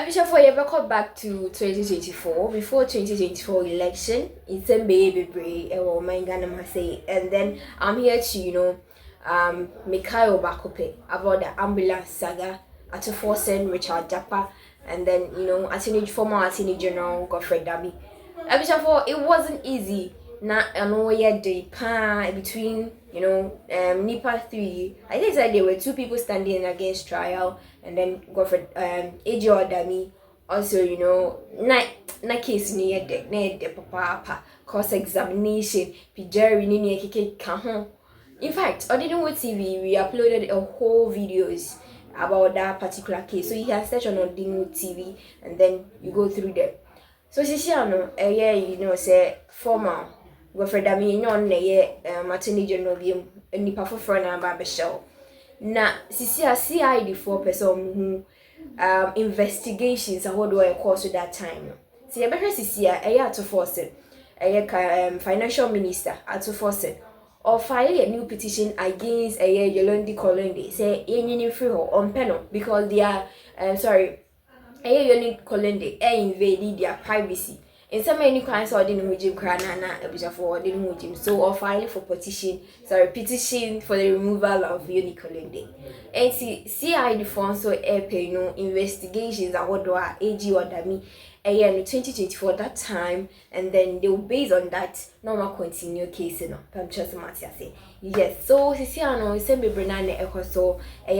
Before you ever come back to 2024, before 2024 election, it's a baby or my Ghana say, and then I'm here to Mikhail Bakope about the ambulance saga, Ato Forson Richard Jakpa, and then former Attorney General Godfrey Dami. Before it wasn't easy. Na day between Nipa 3. I think that there were two people standing against trial, and then Godfrey Ajo Dami also na case near the papa cross examination Pijari Nini Kike Kahon. In fact, on the TV we uploaded a whole videos about that particular case, so you can search on Odinu TV and then you go through them. So say formal Godfrey Dami Attorney General nipa foforo na ba show. Na CID 4% who investigations and what do I call at that time. See Ato Forson financial minister Ato Forson or file a new petition against Yolandi Kolende say any free on panel because they are Yolandi Kolende invaded their privacy. In some many crimes, I didn't with Jim Cranana, before didn't with him. So, or filing for petition for the removal of Unicolende. And CID funds so investigations and what do I AG or Dami in 2024 that time, and then they will base on that normal continue case say yes. So Sisiano Sembe Brenane Ekoso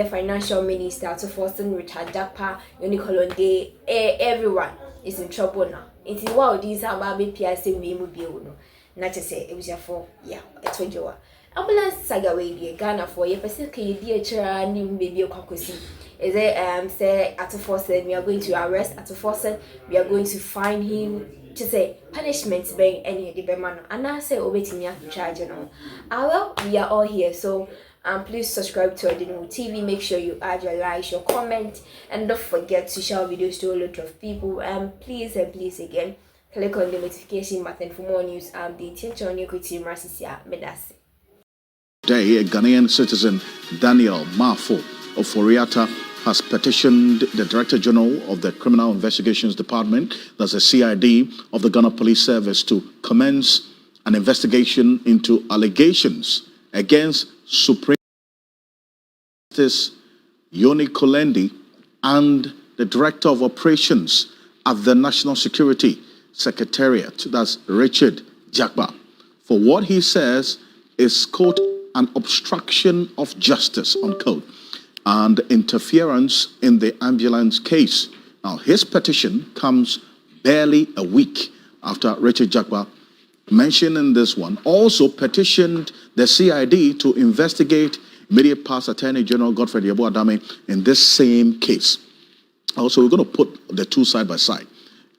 financial minister Ato Forson Richard Jakpa Unicolende everyone is in trouble now. It's wow, these are baby PSC me no. Not to say it was for I told you what. Ambulance saga way Ghana for your person can dear chira new baby kwakosi. Is it say Ato Forson we are going to arrest Ato Forson, we are going to find him to say punishment being any the man and I say obetting ya charge well, we are all here, so please subscribe to Odinu TV. Make sure you add your like, your comment, and don't forget to share videos to a lot of people. And please again, click on the notification button for more news updates. On your team, Rasisia Medasi. Today, a Ghanaian citizen, Daniel Mafo of Foriata, has petitioned the Director General of the Criminal Investigations Department, that's the CID of the Ghana Police Service, to commence an investigation into allegations against Supreme Justice Yoni Kolendi and the Director of Operations at the National Security Secretariat, that's Richard Jakpa, for what he says is, quote, an obstruction of justice, unquote, and interference in the ambulance case. Now, his petition comes barely a week after Richard Jakpa, mentioned in this one, also petitioned the CID to investigate immediate past Attorney General Godfrey Jakpa in this same case. Also, we're going to put the two side by side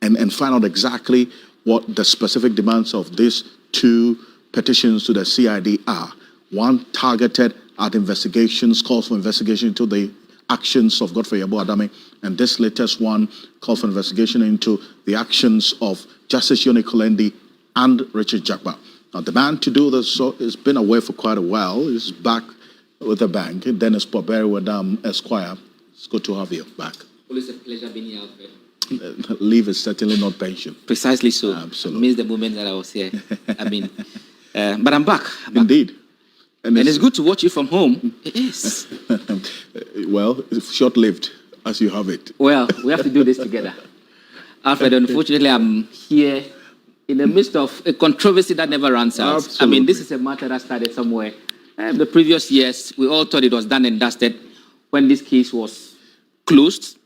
and find out exactly what the specific demands of these two petitions to the CID are. One targeted at investigations, calls for investigation into the actions of Godfrey Jakpa, and this latest one calls for investigation into the actions of Justice Yoni Kolendi and Richard Jakpa. Now, the man to do this has been away for quite a while. He's back with the bank. Dennis Poberi with Esquire. It's good to have you back. Always a pleasure being here, Alfred. Leave is certainly not pension. Precisely so. Absolutely. I miss the moment that I was here. But I'm back. Indeed. And it's good to watch you from home. It is. Well, it's short-lived as you have it. Well, we have to do this together. Alfred, unfortunately, I'm here in the midst of a controversy that never runs out. Absolutely. This is a matter that started somewhere. The previous years, we all thought it was done and dusted when this case was closed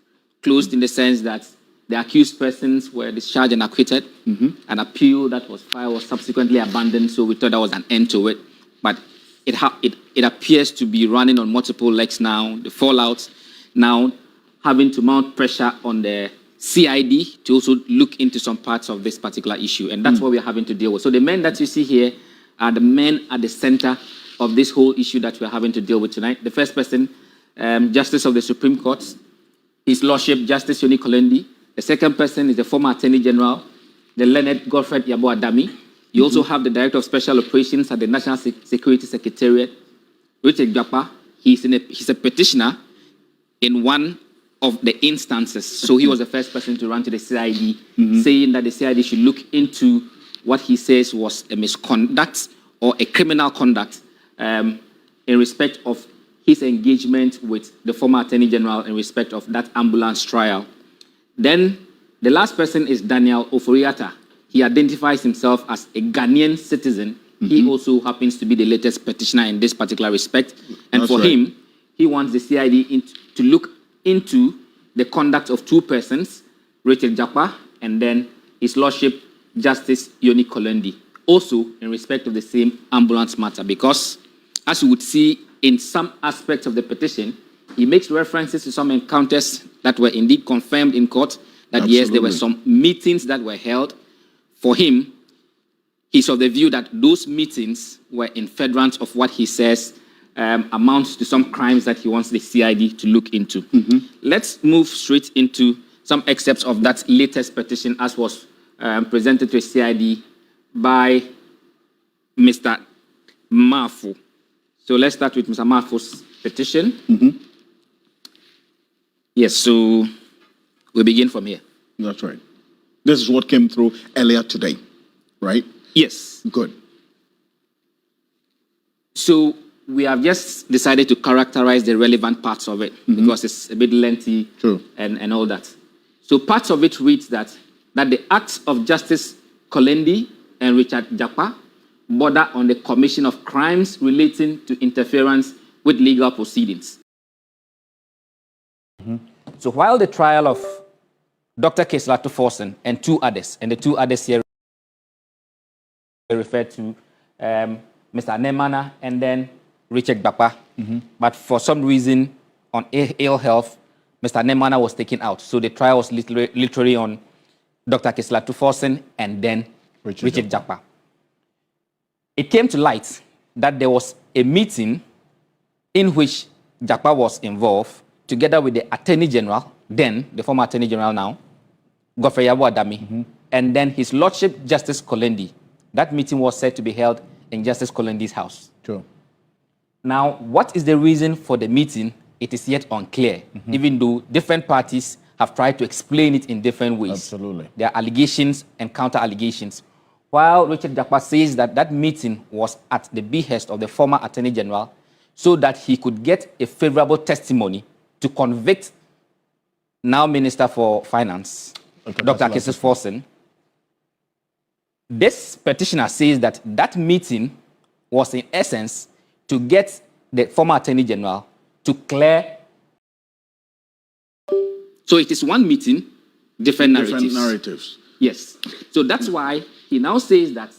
in the sense that the accused persons were discharged and acquitted. An appeal that was filed was subsequently abandoned, so we thought there was an end to it. But it appears to be running on multiple legs now. The fallout now having to mount pressure on the CID to also look into some parts of this particular issue. And that's what we're having to deal with. So the men that you see here are the men at the center of this whole issue that we're having to deal with tonight. The first person, Justice of the Supreme Court, His Lordship Justice Yoni Kolendi. The second person is the former Attorney General, the learned Godfrey Jakpa. You also have the Director of Special Operations at the National Security Secretariat, Richard Jakpa. He's a petitioner in one of the instances. So he was the first person to run to the CID, saying that the CID should look into what he says was a misconduct or a criminal conduct in respect of his engagement with the former Attorney General in respect of that ambulance trial. Then the last person is Daniel Oforiatta. He identifies himself as a Ghanaian citizen. He also happens to be the latest petitioner in this particular respect. And That's for right. him, he wants the CID to look into the conduct of two persons, Richard Jakpa and then His Lordship Justice Yoni Kolendi, also in respect of the same ambulance matter, because as you would see in some aspects of the petition, he makes references to some encounters that were indeed confirmed in court, that yes, there were some meetings that were held. For him, he's of the view that those meetings were in furtherance of what he says amounts to some crimes that he wants the CID to look into. Let's move straight into some excerpts of that latest petition as was presented to a CID by Mr. Mafu. So let's start with Mr. Mafu's petition. Yes, so we begin from here. That's right. This is what came through earlier today, right? Yes. Good. So we have just decided to characterize the relevant parts of it because it's a bit lengthy. True. And all that. So parts of it reads that the acts of Justice Kolendi and Richard Jakpa border on the commission of crimes relating to interference with legal proceedings. So while the trial of Dr. Ato Forson and two others, and the two others here referred to Mr. Nemana and then Richard Jakpa, but for some reason on ill health, Mr. Nemana was taken out. So the trial was literally on Dr. Ato Forson and then Richard Jakpa. It came to light that there was a meeting in which Jakpa was involved together with the Attorney General, then the former Attorney General now, Godfrey Yabo Adami, and then His Lordship Justice Kolendi. That meeting was said to be held in Justice Kolendi's house. True. Now, what is the reason for the meeting? It is yet unclear, even though different parties have tried to explain it in different ways. Absolutely. There are allegations and counter-allegations. While Richard Jakpa says that that meeting was at the behest of the former Attorney General so that he could get a favorable testimony to convict now Minister for Finance, Dr. Ato Forson. This petitioner says that that meeting was in essence to get the former Attorney General to clear. So it is one meeting, different narratives. Yes. So that's why he now says that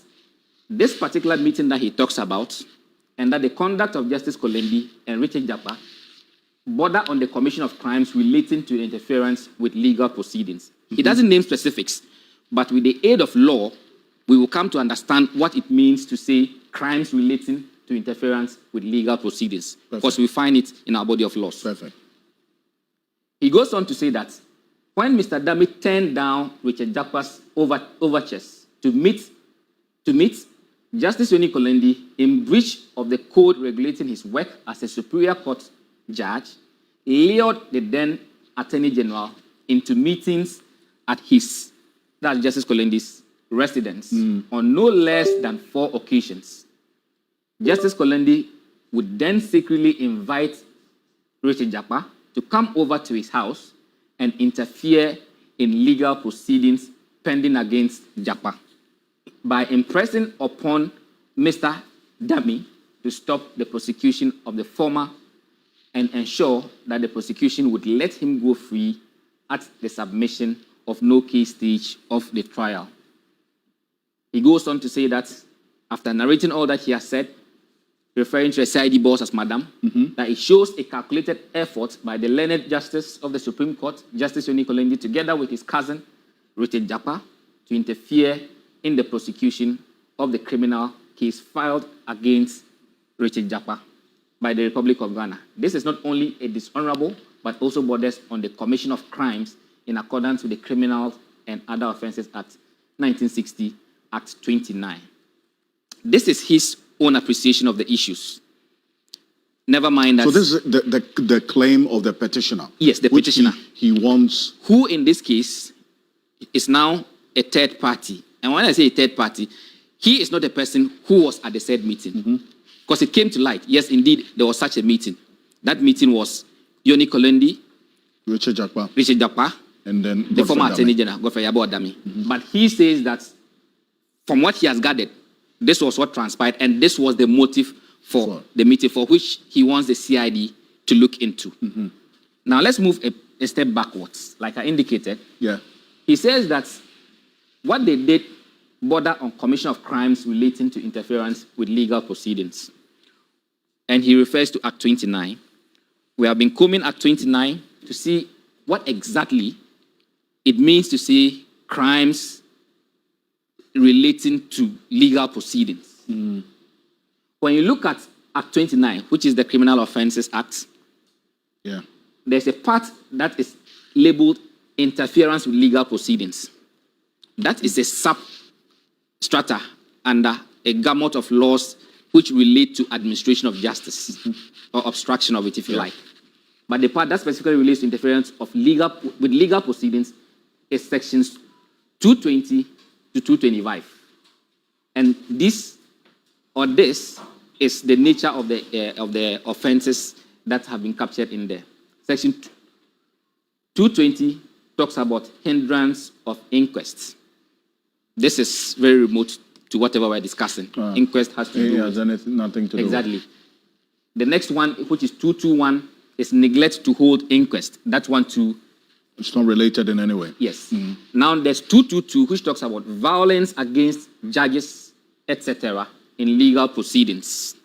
this particular meeting that he talks about and that the conduct of Justice Kolendi and Richard Jakpa border on the commission of crimes relating to interference with legal proceedings. He doesn't name specifics, but with the aid of law, we will come to understand what it means to say crimes relating to interference with legal proceedings, because we find it in our body of laws. Perfect. He goes on to say that when Mr. Dami turned down Richard Jakpa's overtures to meet Justice Yoni Kolendi in breach of the code regulating his work as a Superior Court judge, lured the then Attorney General into meetings at that's Justice Kolendi's residence on no less than 4 occasions. Justice Kolendi would then secretly invite Richard Jakpa to come over to his house and interfere in legal proceedings pending against Jakpa by impressing upon Mr. Dami to stop the prosecution of the former and ensure that the prosecution would let him go free at the submission of no case stage of the trial. He goes on to say that after narrating all that he has said, referring to a CID boss as Madam, that it shows a calculated effort by the learned justice of the Supreme Court, Justice Yoni Kolendi, together with his cousin, Richard Jakpa, to interfere in the prosecution of the criminal case filed against Richard Jakpa by the Republic of Ghana. This is not only a dishonorable, but also borders on the commission of crimes in accordance with the Criminal and Other Offences Act 1960, Act 29. This is his own appreciation of the issues. Never mind that. So this is the claim of the petitioner. Yes, the which petitioner. He wants. Who in this case is now a third party. And when I say a third party, he is not a person who was at the said meeting. Because it came to light. Yes, indeed, there was such a meeting. That meeting was Yoni Kolendi, Richard Jakpa, and then the former Attorney General, Godfrey Yabo Adami. But he says that from what he has gathered, this was what transpired, and this was the motive for the meeting, for which he wants the CID to look into. Now, let's move a step backwards. Like I indicated, he says that what they did border on commission of crimes relating to interference with legal proceedings. And he refers to Act 29. We have been combing Act 29 to see what exactly it means to say crimes relating to legal proceedings. When you look at Act 29, which is the Criminal Offences Act, there's a part that is labeled interference with legal proceedings. That is a substrata under a gamut of laws which relate to administration of justice or obstruction of it, if you like. But the part that specifically relates to interference with legal proceedings is sections 220 to 225. And this is the nature of the offenses that have been captured in there. Section 220 talks about hindrance of inquests. This is very remote to whatever we're discussing. Inquest has to do with nothing to do. Exactly. The next one, which is 221, is neglect to hold inquest. That one too. It's not related in any way. Yes. Now there's 222, which talks about violence against judges, etc., in legal proceedings.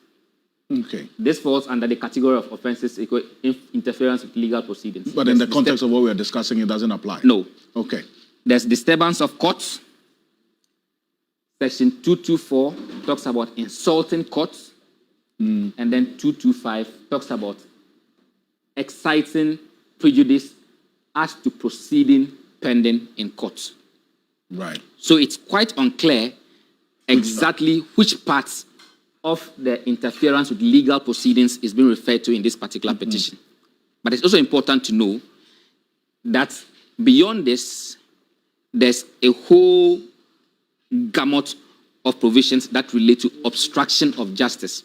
Okay. This falls under the category of offenses interference with legal proceedings. But in the context of what we are discussing, it doesn't apply. No. Okay. There's disturbance of courts. Section 224 talks about insulting courts. And then 225 talks about exciting prejudice as to proceeding pending in court. Right. So it's quite unclear exactly which parts of the interference with legal proceedings is being referred to in this particular petition. But it's also important to know that beyond this, there's a whole gamut of provisions that relate to obstruction of justice